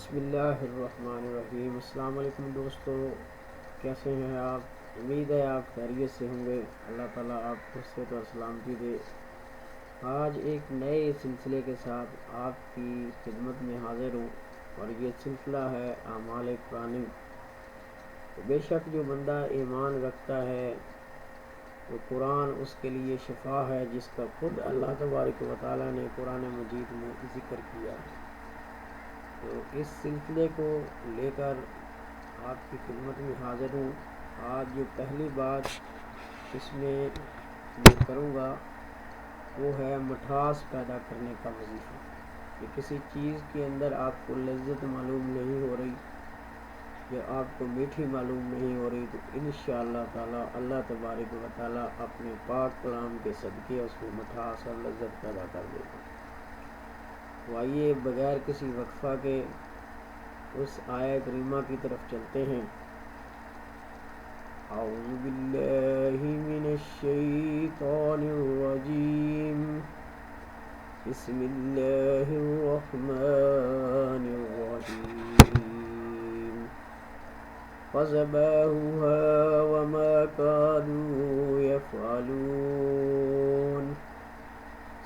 بسم اللہ الرحمن الرحیم۔ السلام علیکم دوستو، کیسے ہیں آپ؟ امید ہے آپ خیریت سے ہوں گے۔ اللہ تعالیٰ آپ کو صحت اور سلامتی دے۔ آج ایک نئے سلسلے کے ساتھ آپ کی خدمت میں حاضر ہوں، اور یہ سلسلہ ہے اعمال قرآنی۔ تو بے شک جو بندہ ایمان رکھتا ہے تو قرآن اس کے لیے شفا ہے، جس کا خود اللہ تبارک و تعالیٰ نے قرآن مجید میں ذکر کیا ہے۔ تو اس سلسلے کو لے کر آپ کی خدمت میں حاضر ہوں۔ آج جو پہلی بات اس میں کروں گا وہ ہے مٹھاس پیدا کرنے کا وظیفہ، کہ کسی چیز کے اندر آپ کو لذت معلوم نہیں ہو رہی یا آپ کو میٹھی معلوم نہیں ہو رہی، تو انشاءاللہ تعالی اللہ تبارک و تعالی اپنے پاک کلام کے صدقے اس میں مٹھاس اور لذت پیدا کر دے گا۔ تو آئیے بغیر کسی وقفہ کے اس آیہ کریمہ کی طرف چلتے ہیں۔ اعوذ باللہ من الشیطان الرجیم، بسم اللہ الرحمن الرحیم۔ فذبحوها وما كانوا يفعلون،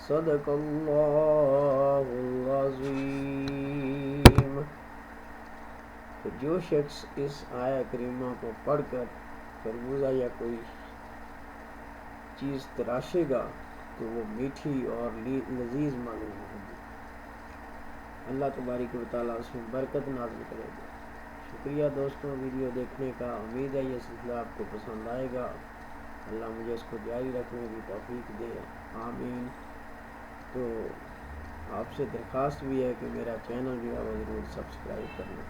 صدق اللہ العظیم۔ تو جو شخص اس آیہ کریمہ کو پڑھ کر خربوزہ یا کوئی چیز تراشے گا تو وہ میٹھی اور لذیذ معلوم ہوگی۔ اللہ تبارک و تعالیٰ اس میں برکت نازل کرے گا۔ شکریہ دوستوں ویڈیو دیکھنے کا۔ امید ہے یہ سلسلہ آپ کو پسند آئے گا۔ اللہ مجھے اس کو جاری رکھنے کی توفیق دے، آمین۔ تو آپ سے درخواست بھی ہے کہ میرا چینل جو ہے وہ ضرور سبسکرائب کرنا۔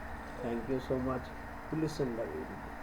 Thank you so much. Listen the video.